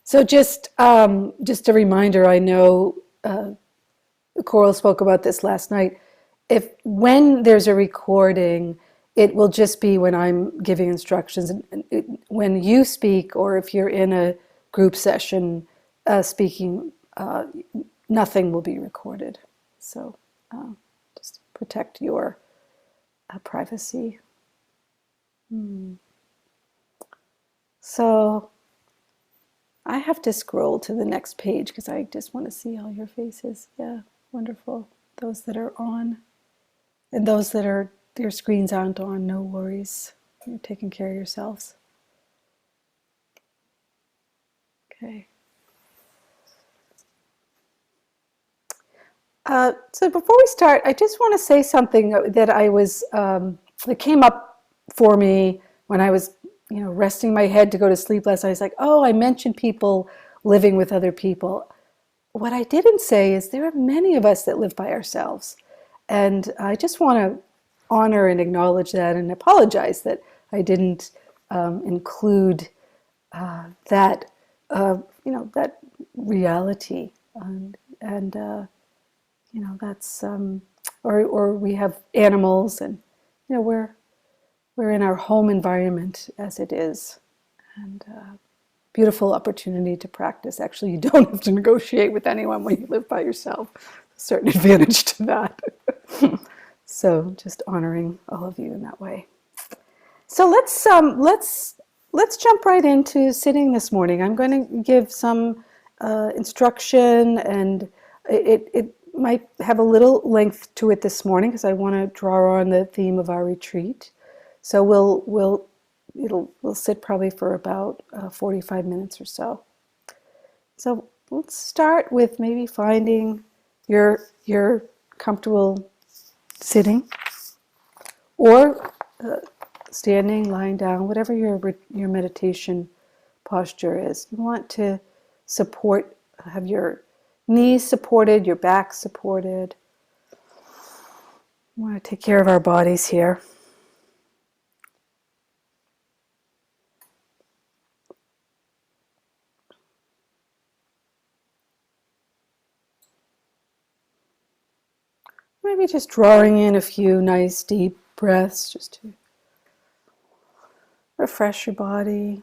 So just a reminder, I know Coral spoke about this last night. If when there's a recording, it will just be when I'm giving instructions. When you speak, or if you're in a group session speaking, nothing will be recorded. So just protect your privacy. So I have to scroll to the next page because I just want to see all your faces. Yeah, wonderful. Those that are on, and those that are, their screens aren't on, no worries. You're taking care of yourselves. Okay. So before we start, I just want to say something that that came up for me when I was, resting my head to go to sleep last night. I was like, oh, I mentioned people living with other people. What I didn't say is there are many of us that live by ourselves. And I just want to honor and acknowledge that and apologize that I didn't include that, that reality. That's, or we have animals, and, we're in our home environment as it is. And beautiful opportunity to practice. Actually, you don't have to negotiate with anyone when you live by yourself. A certain advantage to that. So just honoring all of you in that way. So let's jump right into sitting this morning. I'm going to give some instruction, and it might have a little length to it this morning because I want to draw on the theme of our retreat. So we'll sit probably for about 45 minutes or so. So let's start with maybe finding your comfortable sitting, or standing, lying down, whatever your meditation posture is. You want to have your knees supported, your back supported. We want to take care of our bodies here. Maybe just drawing in a few nice deep breaths just to refresh your body.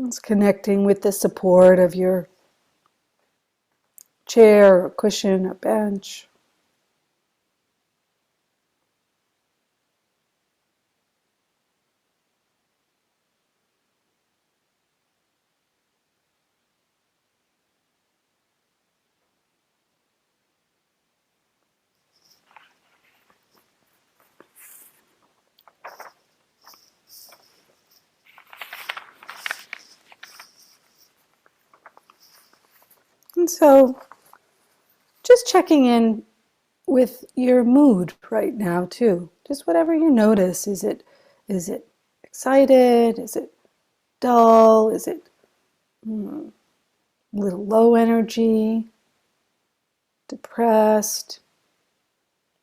It's connecting with the support of your chair or cushion or bench. And so just checking in with your mood right now too. Just whatever you notice. Is it excited? Is it dull? Is it a little low energy? Depressed?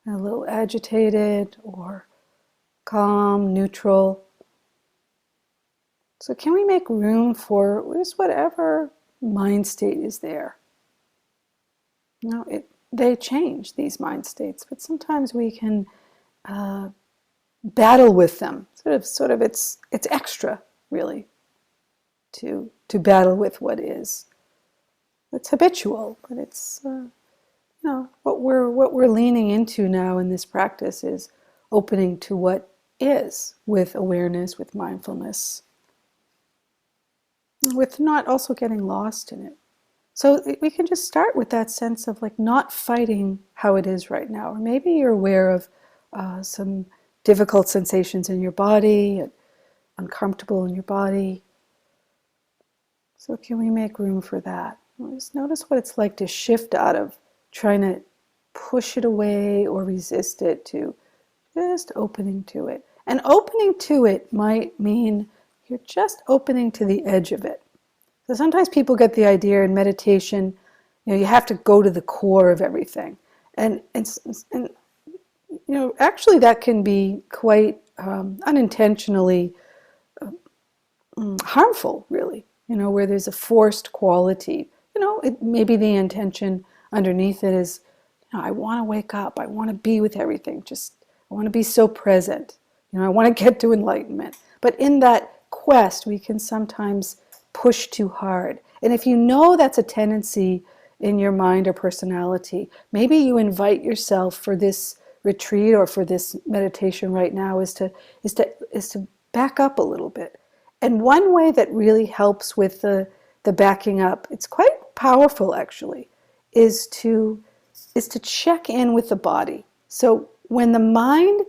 A little agitated? Or calm, neutral? So can we make room for just whatever mind state is there? They change, these mind states, but sometimes we can battle with them. Sort of, it's extra, really, to battle with what is. It's habitual, but it's what we're leaning into now in this practice is opening to what is, with awareness, with mindfulness, with not also getting lost in it. So we can just start with that sense of like not fighting how it is right now. Or maybe you're aware of some difficult sensations in your body, uncomfortable in your body. So can we make room for that? Just notice what it's like to shift out of trying to push it away or resist it, to just opening to it. And opening to it might mean you're just opening to the edge of it. So sometimes people get the idea in meditation, you have to go to the core of everything. And actually that can be quite unintentionally harmful, really, where there's a forced quality. Maybe the intention underneath it is, I want to wake up. I want to be with everything. I want to be so present. I want to get to enlightenment. But in that quest, we can sometimes push too hard. And if you know that's a tendency in your mind or personality, maybe you invite yourself for this retreat or for this meditation right now is to back up a little bit. And one way that really helps with the backing up, it's quite powerful actually, is to check in with the body. So when the mind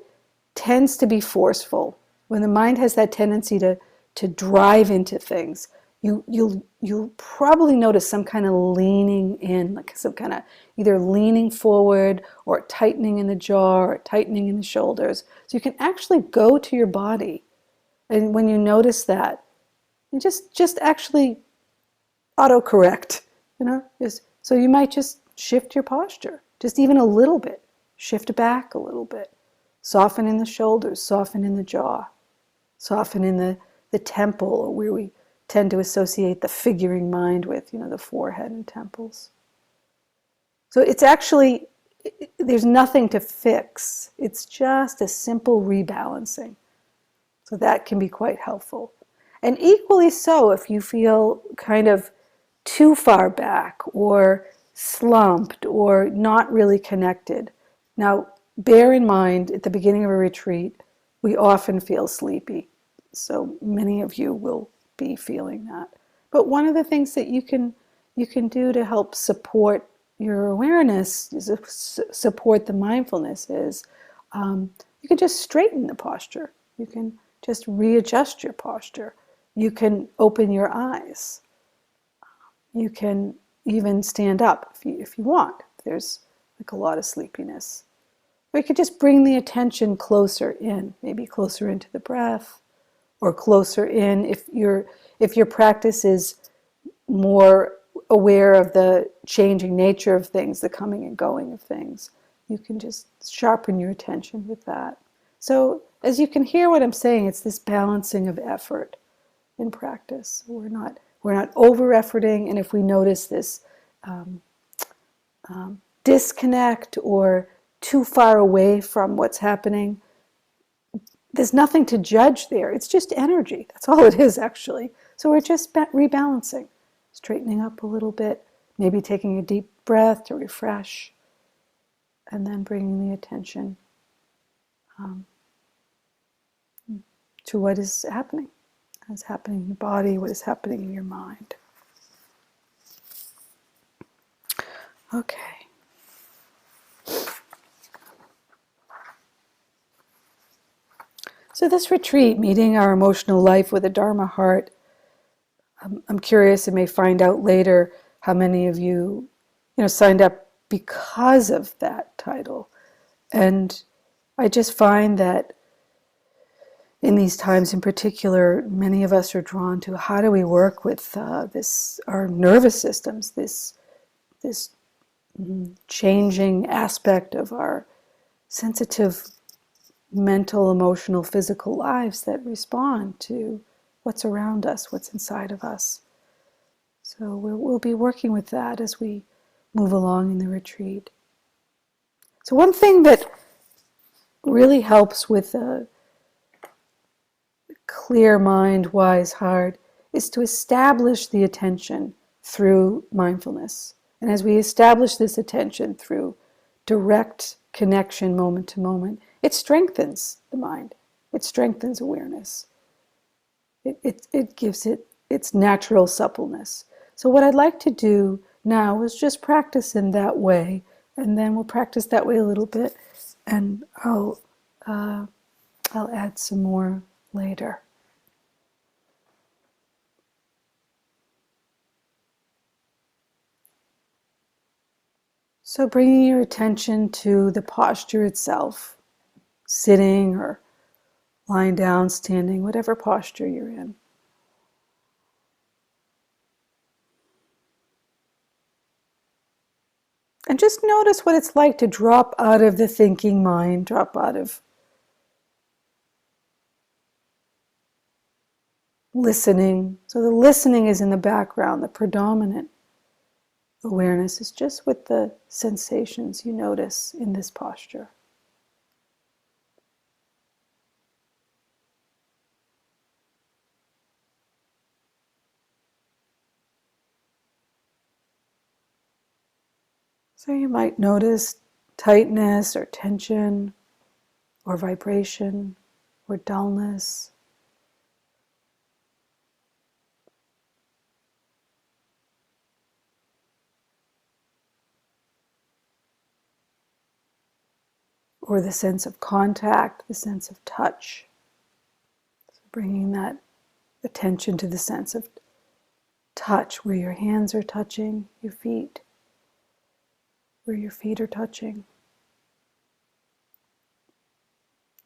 tends to be forceful, when the mind has that tendency to drive into things, you'll probably notice some kind of leaning in, like some kind of either leaning forward or tightening in the jaw or tightening in the shoulders. So you can actually go to your body, and when you notice that, you just actually autocorrect, so you might just shift your posture, just even a little bit, shift back a little bit, soften in the shoulders, soften in the jaw, soften in the temple, or where we tend to associate the figuring mind with, the forehead and temples. So it's actually, there's nothing to fix. It's just a simple rebalancing. So that can be quite helpful. And equally so, if you feel kind of too far back or slumped or not really connected. Now, bear in mind, at the beginning of a retreat, we often feel sleepy. So many of you will be feeling that. But one of the things that you can do to help support your awareness, support the mindfulness, is you can just straighten the posture. You can just readjust your posture. You can open your eyes. You can even stand up if you want. If there's like a lot of sleepiness. Or you could just bring the attention closer in, maybe closer into the breath, or closer in if your practice is more aware of the changing nature of things, the coming and going of things. You can just sharpen your attention with that. So as you can hear what I'm saying, it's this balancing of effort in practice. We're not over-efforting, and if we notice this disconnect or too far away from what's happening, there's nothing to judge there. It's just energy. That's all it is, actually. So we're just rebalancing, straightening up a little bit, maybe taking a deep breath to refresh, and then bringing the attention to what is happening. What's happening in the body, what is happening in your mind. Okay. So this retreat, meeting our emotional life with a Dharma heart, I'm curious, and may find out later how many of you, signed up because of that title. And I just find that in these times in particular, many of us are drawn to how do we work with our nervous systems, this changing aspect of our sensitive mental, emotional, physical lives that respond to what's around us, what's inside of us. So we'll be working with that as we move along in the retreat. So one thing that really helps with a clear mind, wise heart, is to establish the attention through mindfulness. And as we establish this attention through direct connection moment to moment, it strengthens the mind. It strengthens awareness. It gives it its natural suppleness. So what I'd like to do now is just practice in that way, and then we'll practice that way a little bit, and I'll add some more later. So bringing your attention to the posture itself, sitting or lying down, standing, whatever posture you're in. And just notice what it's like to drop out of the thinking mind, drop out of listening. So the listening is in the background, the predominant awareness is just with the sensations you notice in this posture. So you might notice tightness or tension or vibration or dullness. Or the sense of contact, the sense of touch. So bringing that attention to the sense of touch, where your hands are touching your feet, where your feet are touching.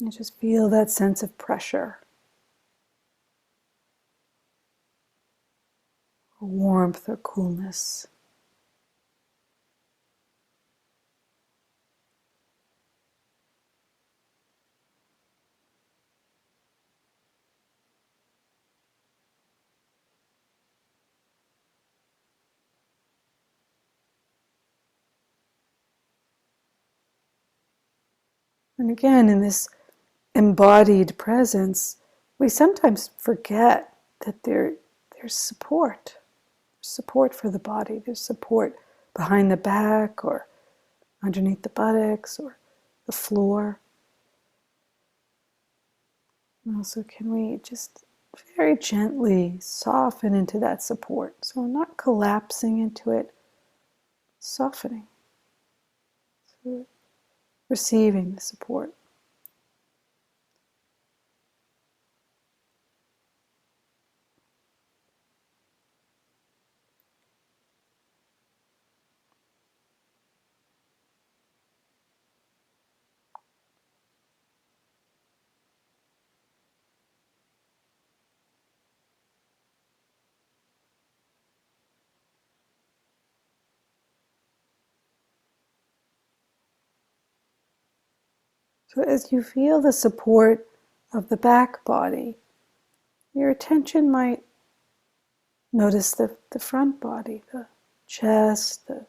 And just feel that sense of pressure, or warmth or coolness. And again, in this embodied presence, we sometimes forget that there's support for the body. There's support behind the back or underneath the buttocks or the floor. And also, can we just very gently soften into that support? So not collapsing into it, softening, so receiving the support. So as you feel the support of the back body, your attention might notice the front body, the chest, the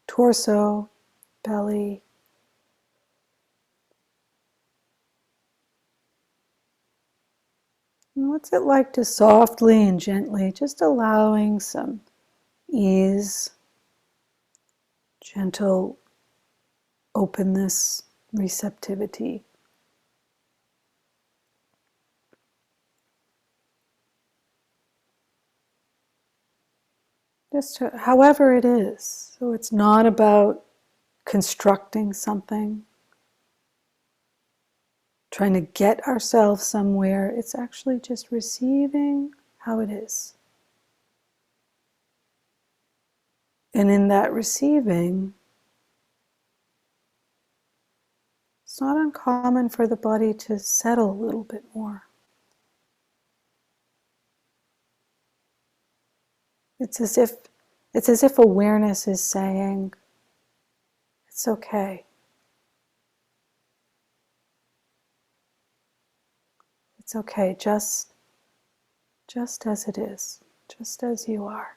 torso, belly. And what's it like to softly and gently, just allowing some ease, gentle openness, receptivity. Just however it is. So it's not about constructing something, trying to get ourselves somewhere. It's actually just receiving how it is. And in that receiving, it's not uncommon for the body to settle a little bit more. It's as if awareness is saying, it's okay. It's okay, just as it is, just as you are.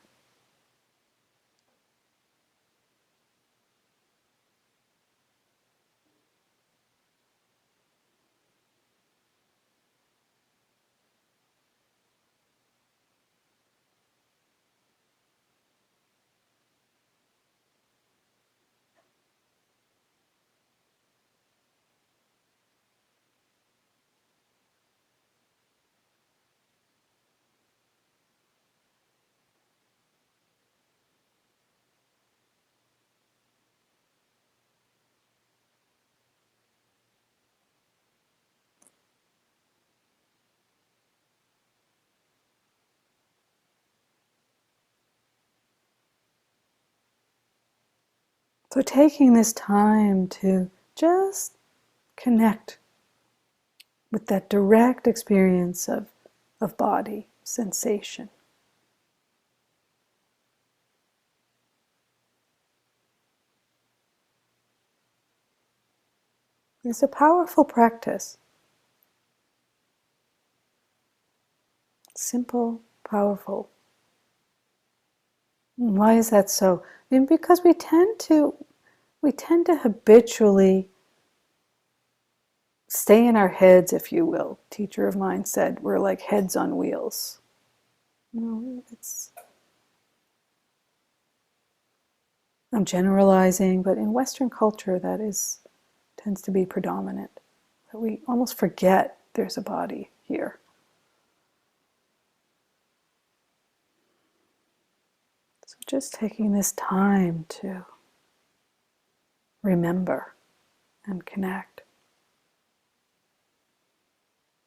So taking this time to just connect with that direct experience of body sensation. It's a powerful practice. Simple, powerful. Why is that so? I mean, because we tend to habitually stay in our heads, if you will. A teacher of mine said we're like heads on wheels. I'm generalizing, but in Western culture that tends to be predominant. That we almost forget there's a body here. So just taking this time to remember and connect.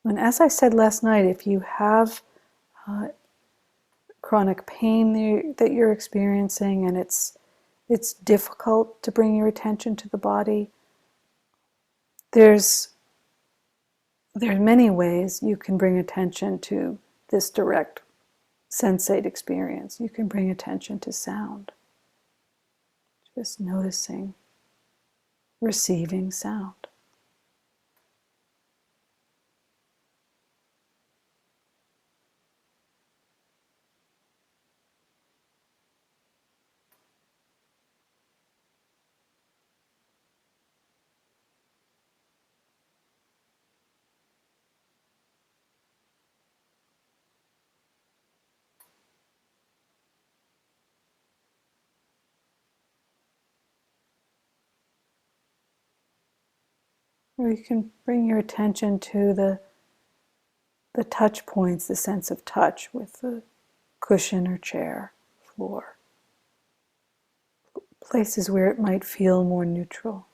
And as I said last night, if you have chronic pain that you're experiencing and it's difficult to bring your attention to the body, there's many ways you can bring attention to this direct sensate experience. You can bring attention to sound, just noticing, receiving sound. Or you can bring your attention to the touch points, the sense of touch with the cushion or chair, floor. Places where it might feel more neutral.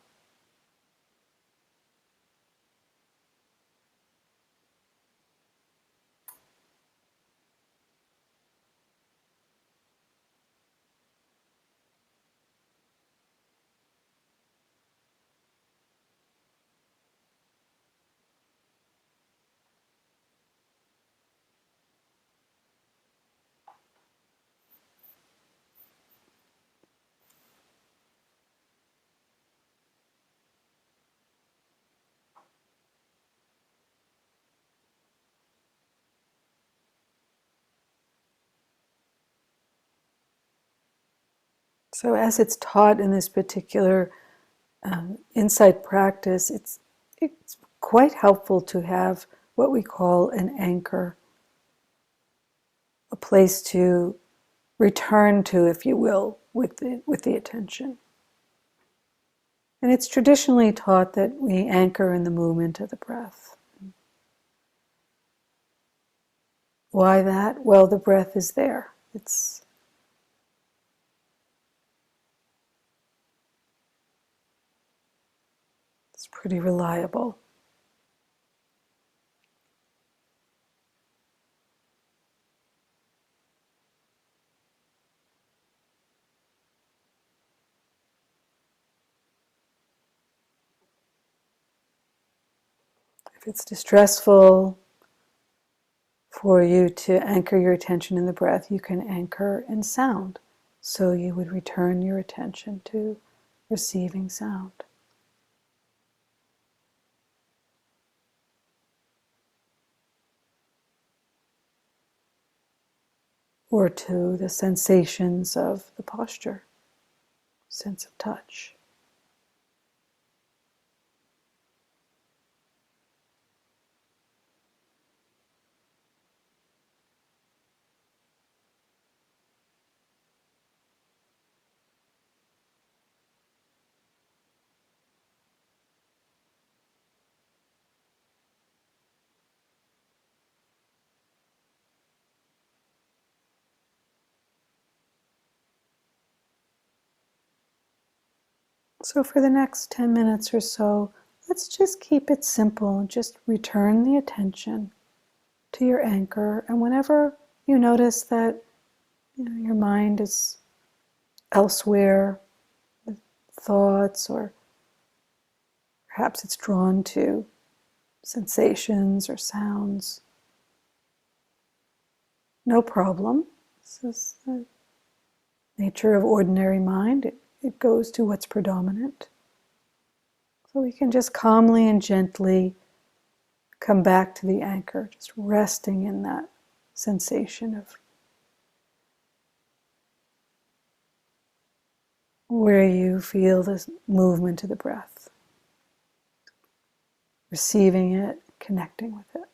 So as it's taught in this particular insight practice, it's quite helpful to have what we call an anchor, a place to return to, if you will, with the attention. And it's traditionally taught that we anchor in the movement of the breath. Why that? Well, the breath is there. It's pretty reliable. If it's distressful for you to anchor your attention in the breath, you can anchor in sound. So you would return your attention to receiving sound. Or to the sensations of the posture, sense of touch. So for the next 10 minutes or so, let's just keep it simple. Just return the attention to your anchor. And whenever you notice that your mind is elsewhere, thoughts, or perhaps it's drawn to sensations or sounds. No problem. This is the nature of ordinary mind. It goes to what's predominant. So we can just calmly and gently come back to the anchor, just resting in that sensation of where you feel this movement of the breath, receiving it, connecting with it.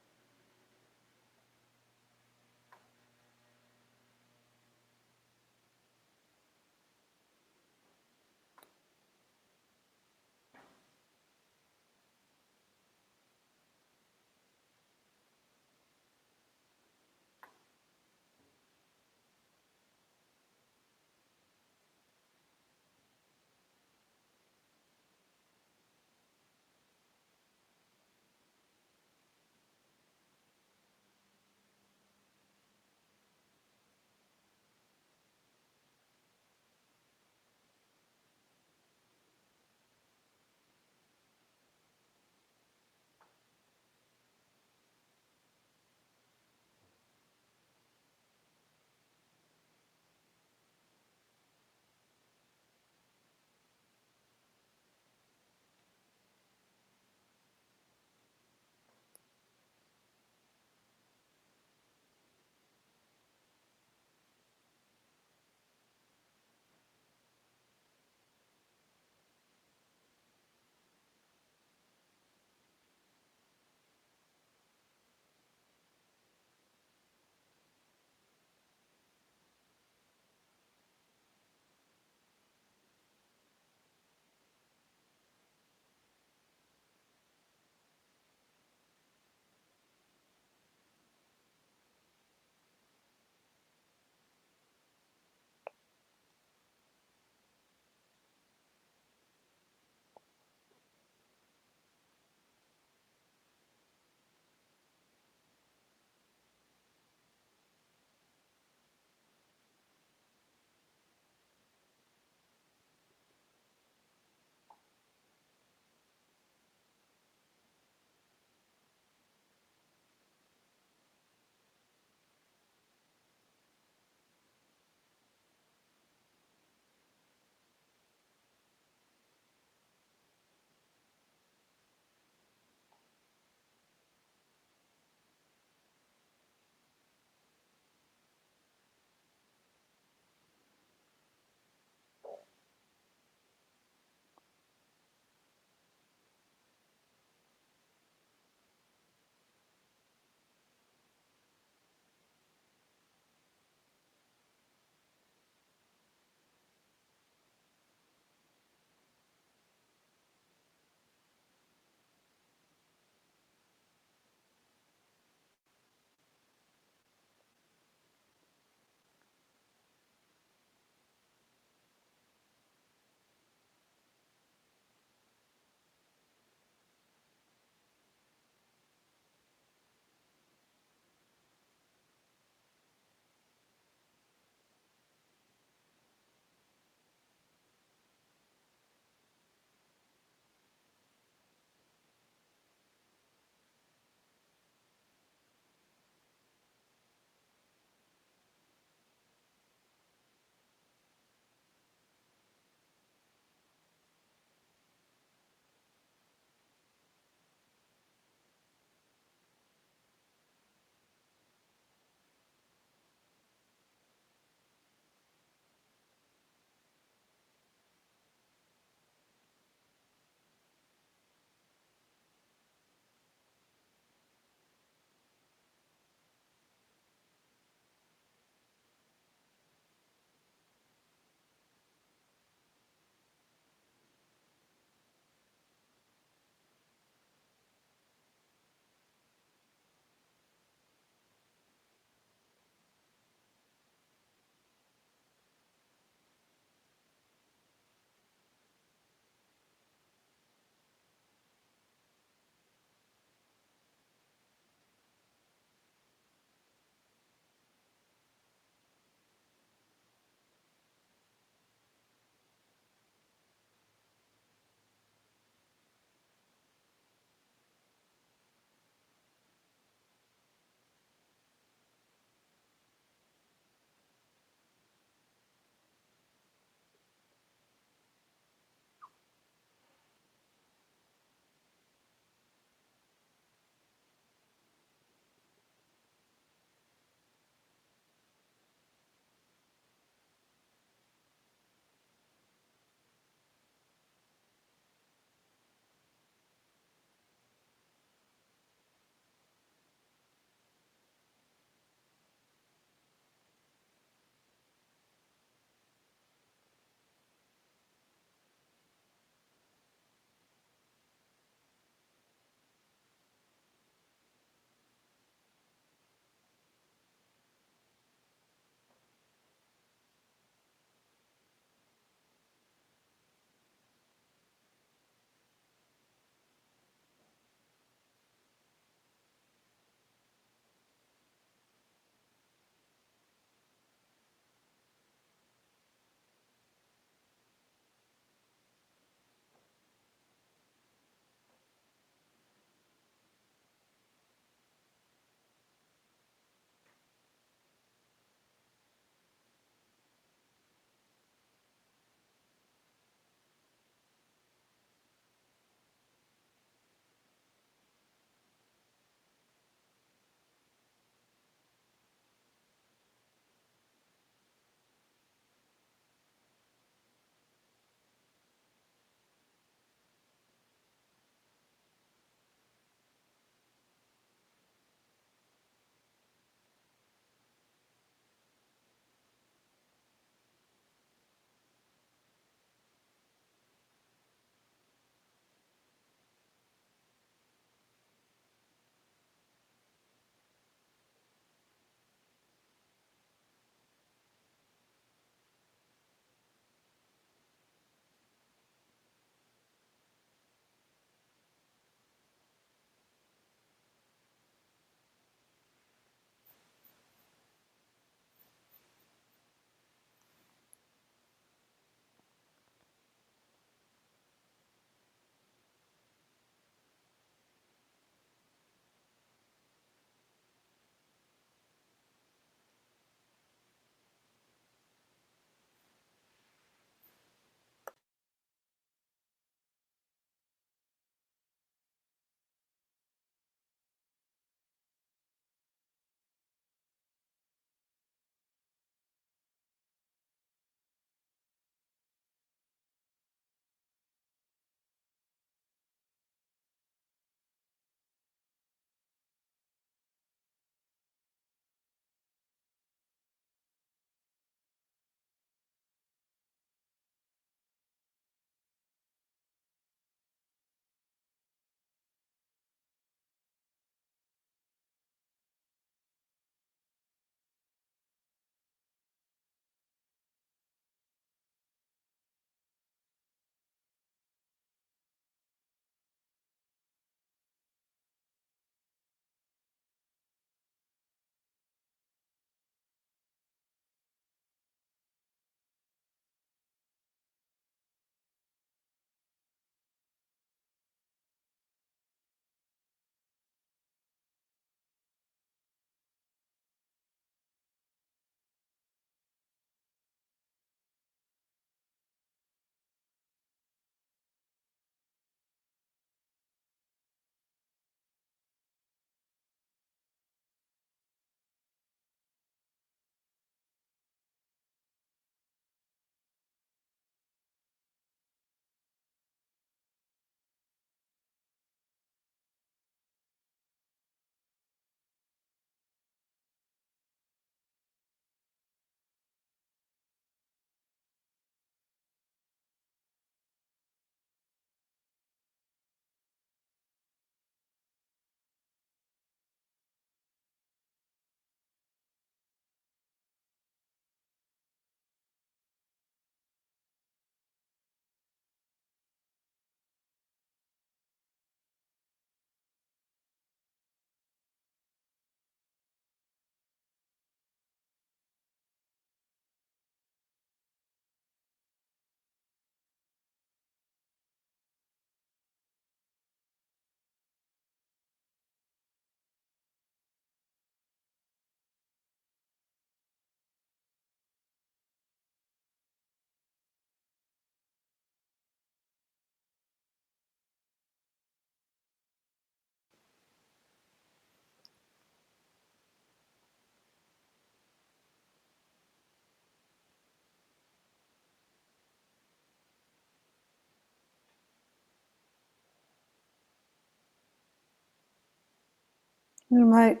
You might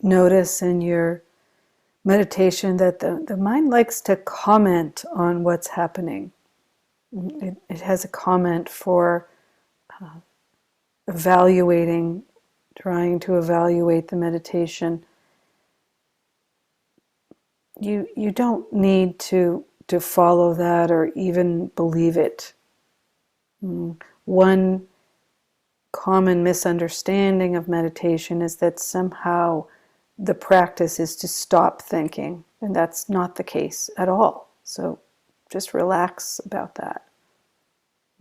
notice in your meditation that the mind likes to comment on what's happening. It has a comment for evaluating, trying to evaluate the meditation. You don't need to follow that or even believe it. One common misunderstanding of meditation is that somehow the practice is to stop thinking, and that's not the case at all. So just relax about that.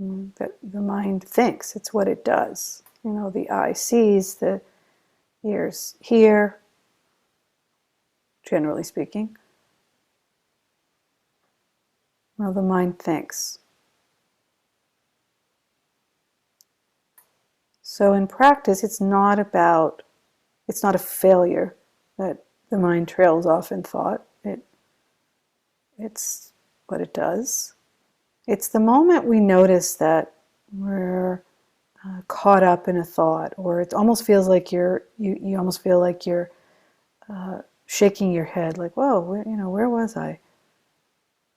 That the mind thinks, it's what it does. The eye sees, the ears hear, generally speaking. Well, the mind thinks. So in practice, it's not a failure that the mind trails off in thought. It's what it does. It's the moment we notice that we're caught up in a thought, or it almost feels like you almost feel like you're shaking your head, like, whoa, where was I?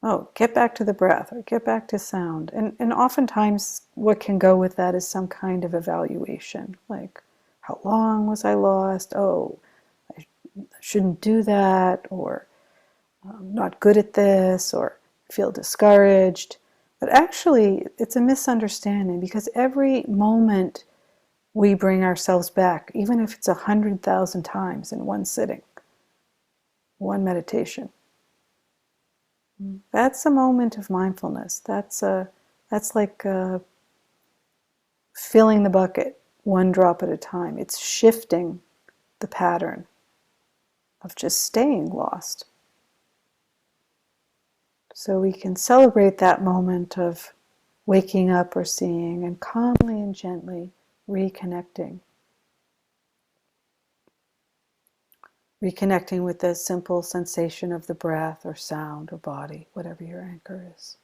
Oh, get back to the breath, or get back to sound. And oftentimes what can go with that is some kind of evaluation, like, how long was I lost? Oh, I shouldn't do that, or I'm not good at this, or feel discouraged. But actually, it's a misunderstanding, because every moment we bring ourselves back, even if it's 100,000 times in one sitting, one meditation, that's a moment of mindfulness. That's like filling the bucket one drop at a time. It's shifting the pattern of just staying lost. So we can celebrate that moment of waking up or seeing, and calmly and gently reconnecting. Reconnecting with the simple sensation of the breath or sound or body, whatever your anchor is.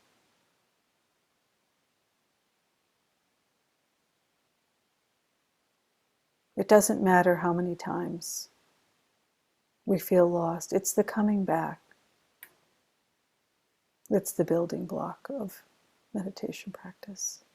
It doesn't matter how many times we feel lost. It's the coming back. It's the building block of meditation practice.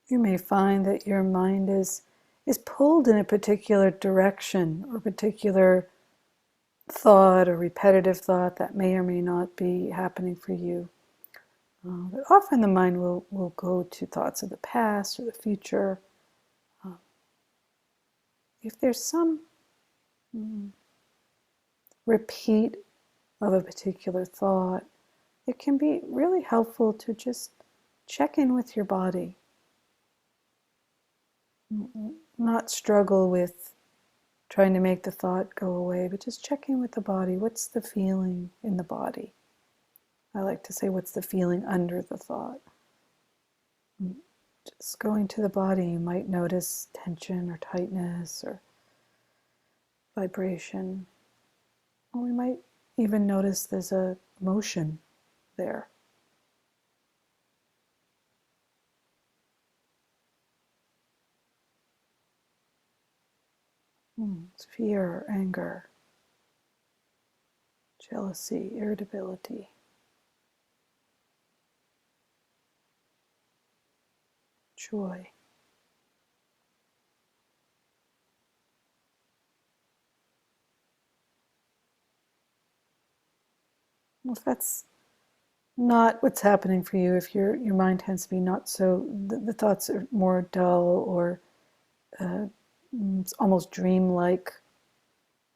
You may find that your mind is pulled in a particular direction or particular thought or repetitive thought that may or may not be happening for you. But often the mind will go to thoughts of the past or the future. Uh, if there's some repeat of a particular thought, it can be really helpful to just check in with your body, not struggle with trying to make the thought go away, but just check in with the body. What's the feeling in the body? I like to say, what's the feeling under the thought? Just going to the body, you might notice tension or tightness or vibration. Or we might even notice there's a motion there. It's fear, anger, jealousy, irritability, joy. Well, if that's not what's happening for you, if your mind tends to be not so, the thoughts are more dull or uh, it's almost dreamlike,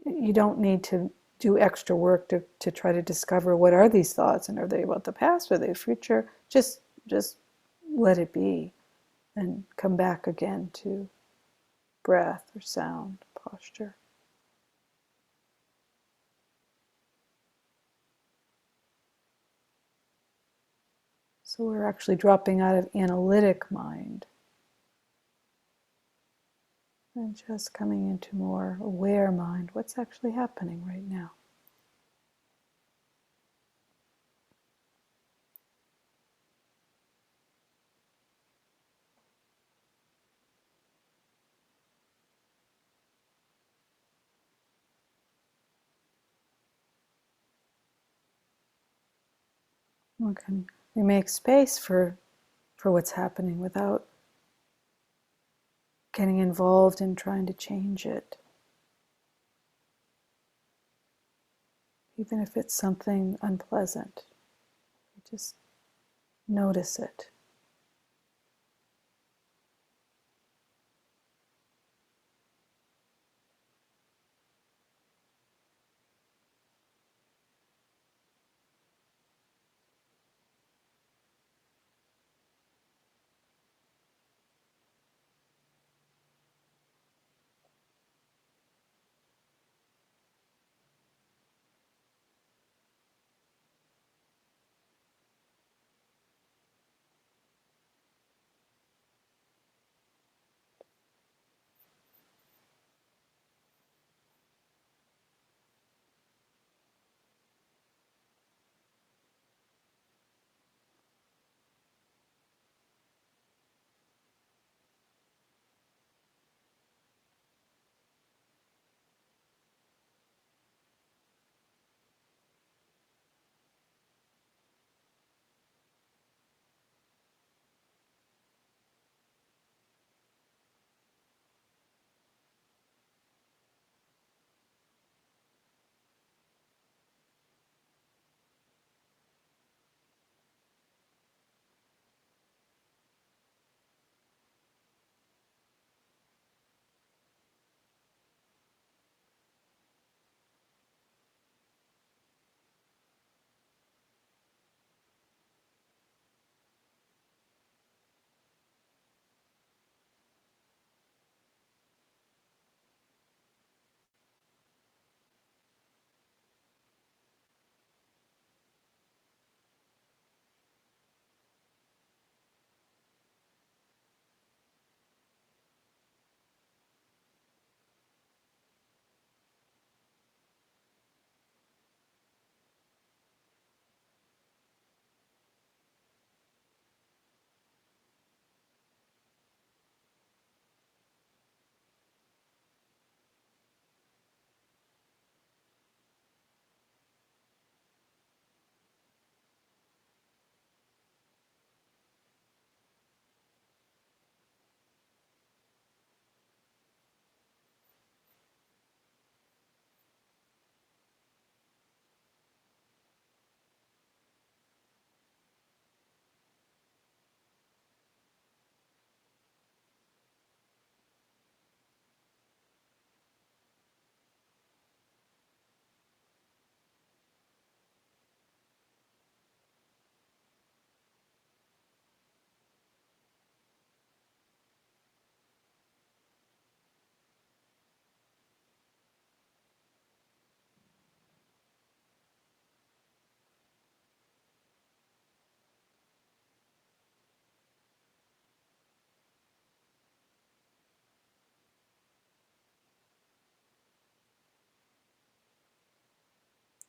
you don't need to do extra work to try to discover what are these thoughts and are they about the past, are they future. Just let it be and come back again to breath or sound, posture. So we're actually dropping out of analytic mind and just coming into more aware mind. What's actually happening right now? We make space for what's happening without getting involved in trying to change it. Even if it's something unpleasant, we just notice it.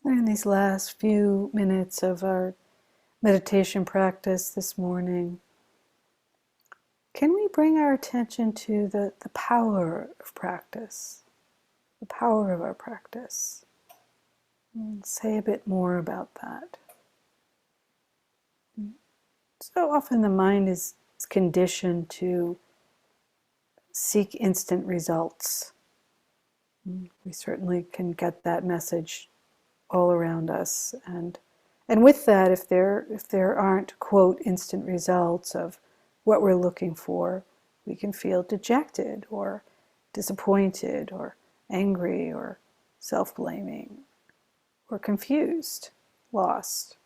In these last few minutes of our meditation practice this morning, can we bring our attention to the power of practice, the power of our practice? And say a bit more about that. So often the mind is conditioned to seek instant results. We certainly can get that message all around us, and with that, if there aren't quote instant results of what we're looking for, we can feel dejected or disappointed or angry or self-blaming or confused, lost.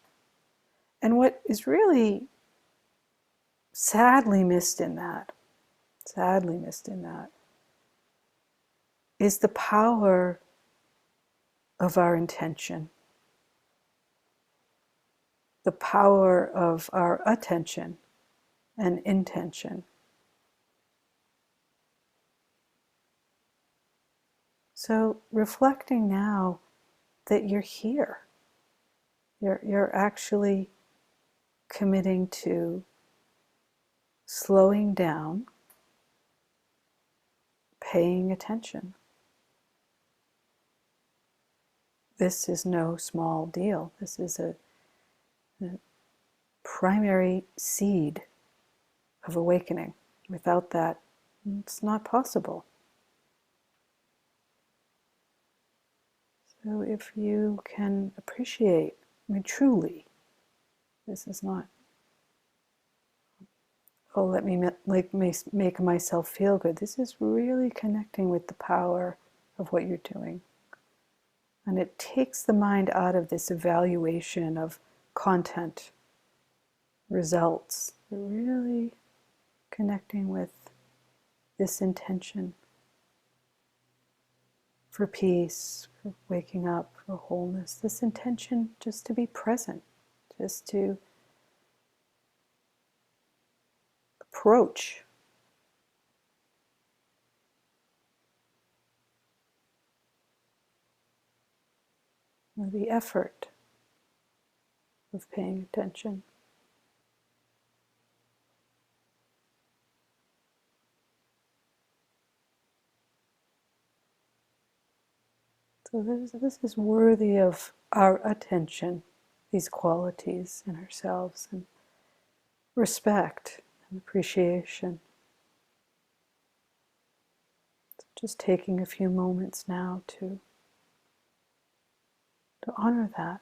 And what is really sadly missed in that, is the power of our intention, the power of our attention and intention. So reflecting now that you're here, you're actually committing to slowing down, paying attention. This is no small deal. This is a primary seed of awakening. Without that, it's not possible. So if you can appreciate, I mean, truly, this is not, oh, let me make myself feel good. This is really connecting with the power of what you're doing. And it takes the mind out of this evaluation of content, results. You're really connecting with this intention for peace, for waking up, for wholeness. This intention just to be present, just to approach the effort of paying attention. So this is worthy of our attention, these qualities in ourselves, and respect and appreciation. So just taking a few moments now to honor that.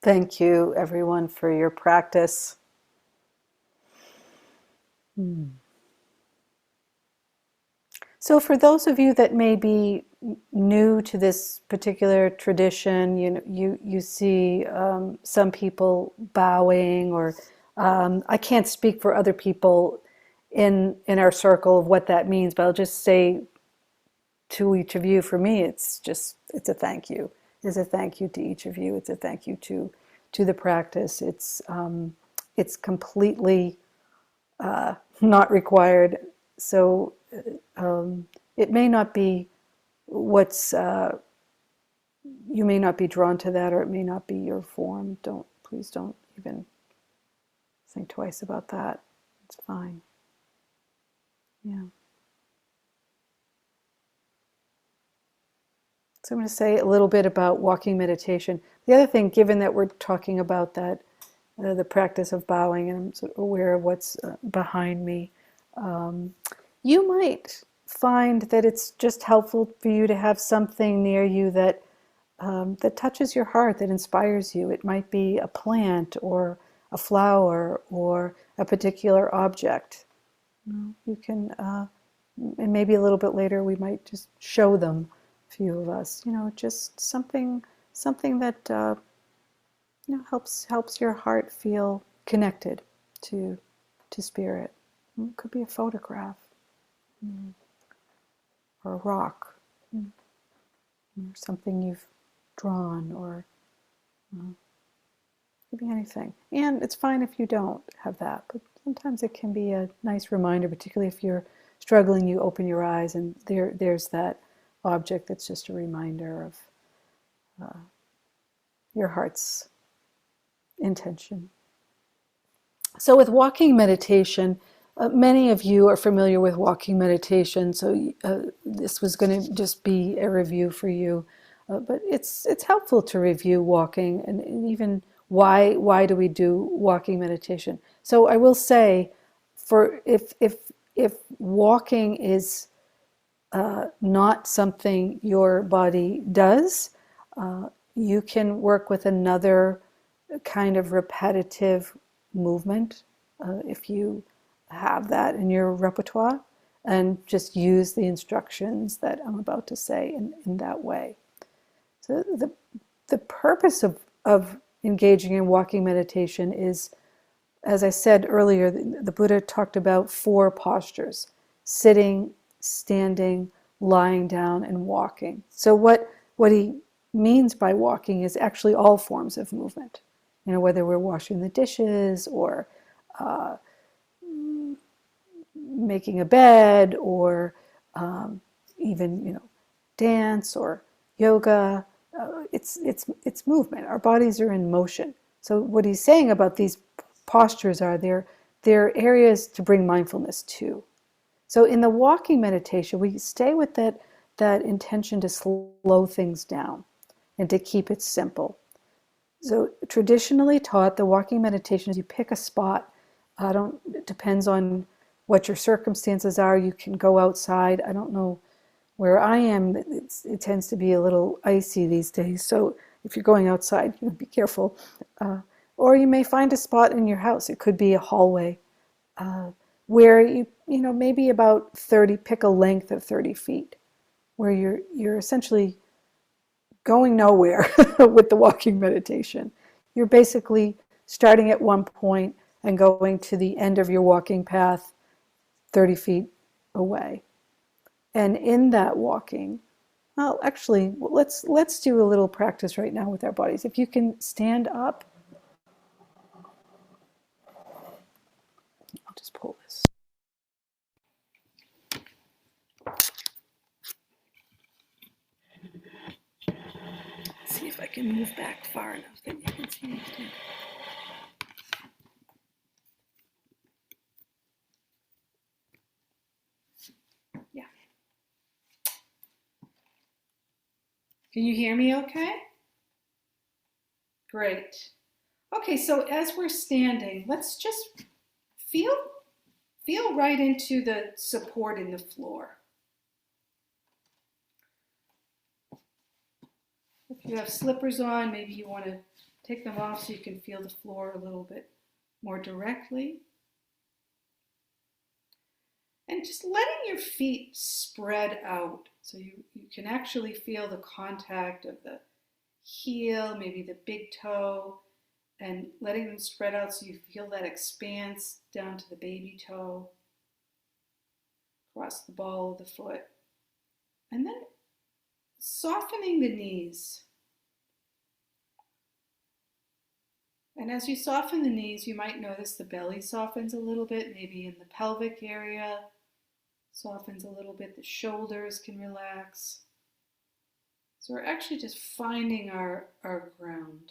Thank you, everyone, for your practice. So for those of you that may be new to this particular tradition, you see some people bowing, or I can't speak for other people in our circle of what that means, but I'll just say to each of you, for me, it's a thank you. It's a thank you to each of you. It's a thank you to the practice. It's completely not required. So it may not be what's you may not be drawn to that, or it may not be your form. Please don't even think twice about that. It's fine. Yeah. So I'm going to say a little bit about walking meditation. The other thing, given that we're talking about that, the practice of bowing, and I'm sort of aware of what's behind me, um, you might find that it's just helpful for you to have something near you that that touches your heart, that inspires you. It might be a plant or a flower or a particular object. You can, and maybe a little bit later we might just show them, a few of us. Just something that helps your heart feel connected to to spirit. It could be a photograph, or a rock, or something you've drawn, or it could be anything. And it's fine if you don't have that, but sometimes it can be a nice reminder, particularly if you're struggling. You open your eyes and there's that object that's just a reminder of your heart's intention. So with walking meditation, many of you are familiar with walking meditation, so this was going to just be a review for you. But it's helpful to review walking, and even why do we do walking meditation? So I will say, for if walking is not something your body does, you can work with another kind of repetitive movement, if you have that in your repertoire, and just use the instructions that I'm about to say in that way. So the purpose of engaging in walking meditation is, as I said earlier, the Buddha talked about 4 postures: sitting, standing, lying down, and walking. So what he means by walking is actually all forms of movement. Whether we're washing the dishes, or making a bed, or even dance or yoga. It's movement. Our bodies are in motion. So what he's saying about these postures are they're areas to bring mindfulness to. So in the walking meditation, we stay with that intention to slow things down and to keep it simple. So traditionally taught, the walking meditation is you pick a spot. It depends on what your circumstances are. You can go outside. I don't know where I am. It tends to be a little icy these days. So if you're going outside, be careful. Or you may find a spot in your house. It could be a hallway, where maybe about 30, pick a length of 30 feet, where you're essentially going nowhere with the walking meditation. You're basically starting at one point and going to the end of your walking path 30 feet away. And in that walking, well, actually, let's do a little practice right now with our bodies. If you can stand up, I'll just pull this. See if I can move back far enough that you can see me stand. Yeah. Can you hear me okay? Great. Okay, so as we're standing, let's just feel right into the support in the floor. If you have slippers on, maybe you want to take them off so you can feel the floor a little bit more directly. And just letting your feet spread out so you can actually feel the contact of the heel, maybe the big toe, and letting them spread out so you feel that expanse down to the baby toe, across the ball of the foot. And then softening the knees. And as you soften the knees, you might notice the belly softens a little bit, maybe in the pelvic area, softens a little bit, the shoulders can relax. So we're actually just finding our ground.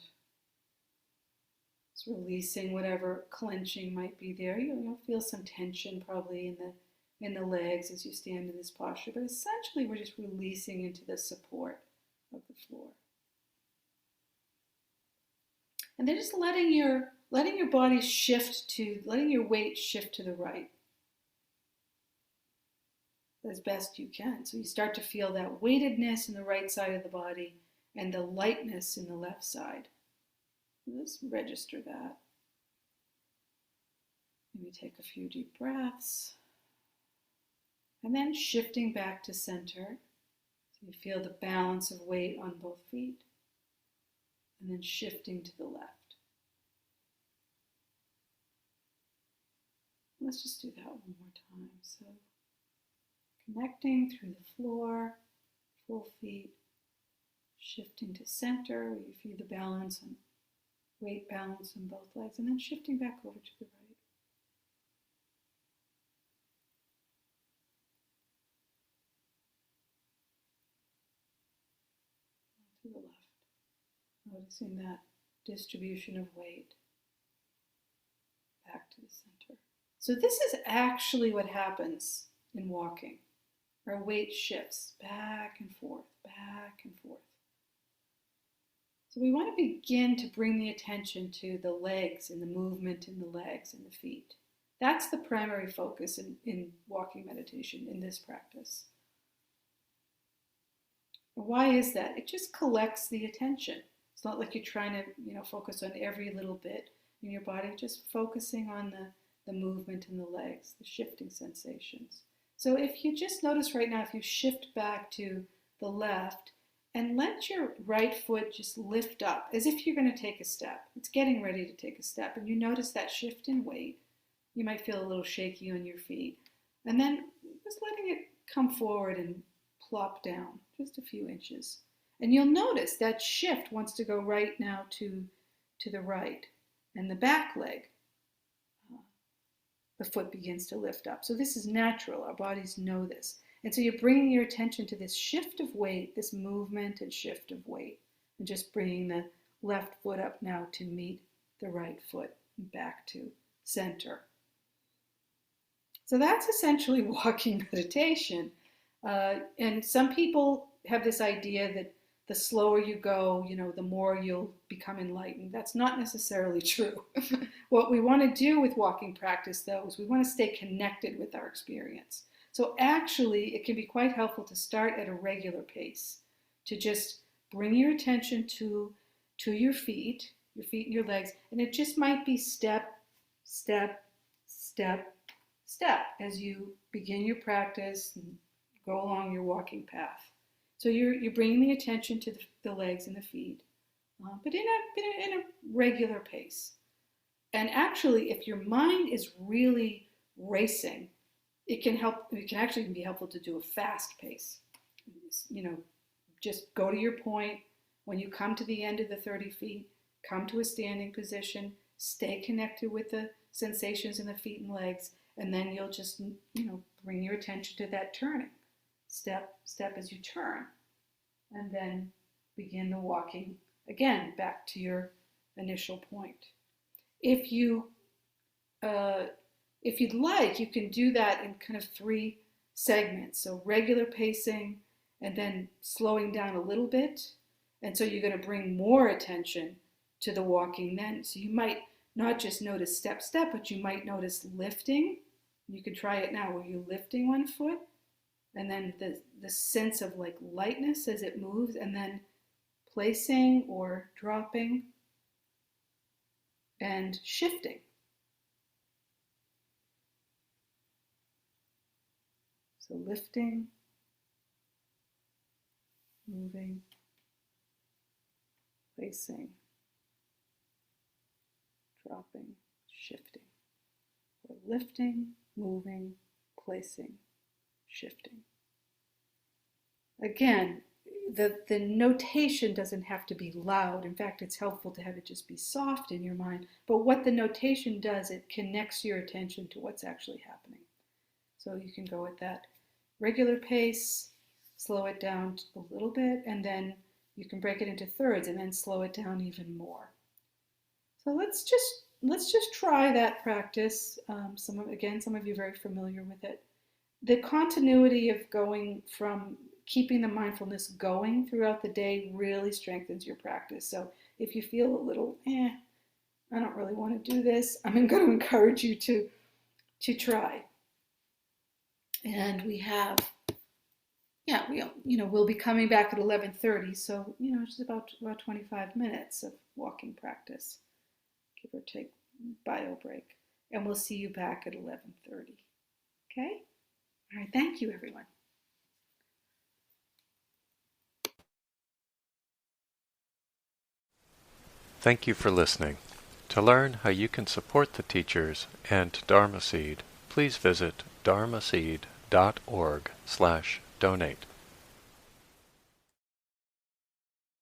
Just releasing whatever clenching might be there. You'll feel some tension probably in the legs as you stand in this posture, but essentially we're just releasing into the support of the floor. And then just letting your body shift to, letting your weight shift to the right as best you can. So you start to feel that weightedness in the right side of the body and the lightness in the left side. Let's register that. Maybe take a few deep breaths. And then shifting back to center. So you feel the balance of weight on both feet. And then shifting to the left. Let's just do that one more time. So connecting through the floor, full feet, shifting to center where you feel the balance and weight balance on both legs, and then shifting back over to the right. To the left. Noticing that distribution of weight back to the center. So this is actually what happens in walking. Our weight shifts back and forth, back and forth. So we want to begin to bring the attention to the legs and the movement in the legs and the feet. That's the primary focus in walking meditation, in this practice. Why is that? It just collects the attention. It's not like you're trying to, focus on every little bit in your body, just focusing on the movement in the legs, the shifting sensations. So if you just notice right now, if you shift back to the left and let your right foot just lift up as if you're going to take a step. It's getting ready to take a step, and you notice that shift in weight. You might feel a little shaky on your feet. And then just letting it come forward and plop down just a few inches. And you'll notice that shift wants to go right now to the right. And the back leg, the foot begins to lift up. So this is natural. Our bodies know this. And so you're bringing your attention to this shift of weight, this movement and shift of weight, and just bringing the left foot up now to meet the right foot and back to center. So that's essentially walking meditation. And some people have this idea that the slower you go, the more you'll become enlightened. That's not necessarily true. What we want to do with walking practice, though, is we want to stay connected with our experience. So actually, it can be quite helpful to start at a regular pace, to just bring your attention to your feet and your legs, and it just might be step, step, step, step as you begin your practice and go along your walking path. So you're bringing the attention to the legs and the feet, but in a regular pace. And actually, if your mind is really racing, it can actually be helpful to do a fast pace. Just go to your point. When you come to the end of the 30 feet, come to a standing position, stay connected with the sensations in the feet and legs, and then you'll just, bring your attention to that turning. Step, step as you turn, and then begin the walking again back to your initial point. If you'd like, you can do that in kind of 3 segments. So regular pacing and then slowing down a little bit. And so you're going to bring more attention to the walking then. So you might not just notice step, step, but you might notice lifting. You can try it now where you're lifting one foot and then the sense of like lightness as it moves, and then placing or dropping and shifting. So lifting, moving, placing, dropping, shifting. Or lifting, moving, placing, shifting. Again, the notation doesn't have to be loud. In fact, it's helpful to have it just be soft in your mind. But what the notation does, it connects your attention to what's actually happening. So you can go at that regular pace, slow it down a little bit, and then you can break it into thirds and then slow it down even more. So let's just try that practice. Some of you are very familiar with it. The continuity of going from keeping the mindfulness going throughout the day really strengthens your practice. So if you feel a little, I don't really want to do this, I'm going to encourage you to try. And we have, yeah, we'll be coming back at 11:30. So it's about 25 minutes of walking practice, give or take, bio break, and we'll see you back at 11:30. Okay. All right. Thank you, everyone. Thank you for listening. To learn how you can support the teachers and Dharma Seed, please visit dharmaseed.org/donate.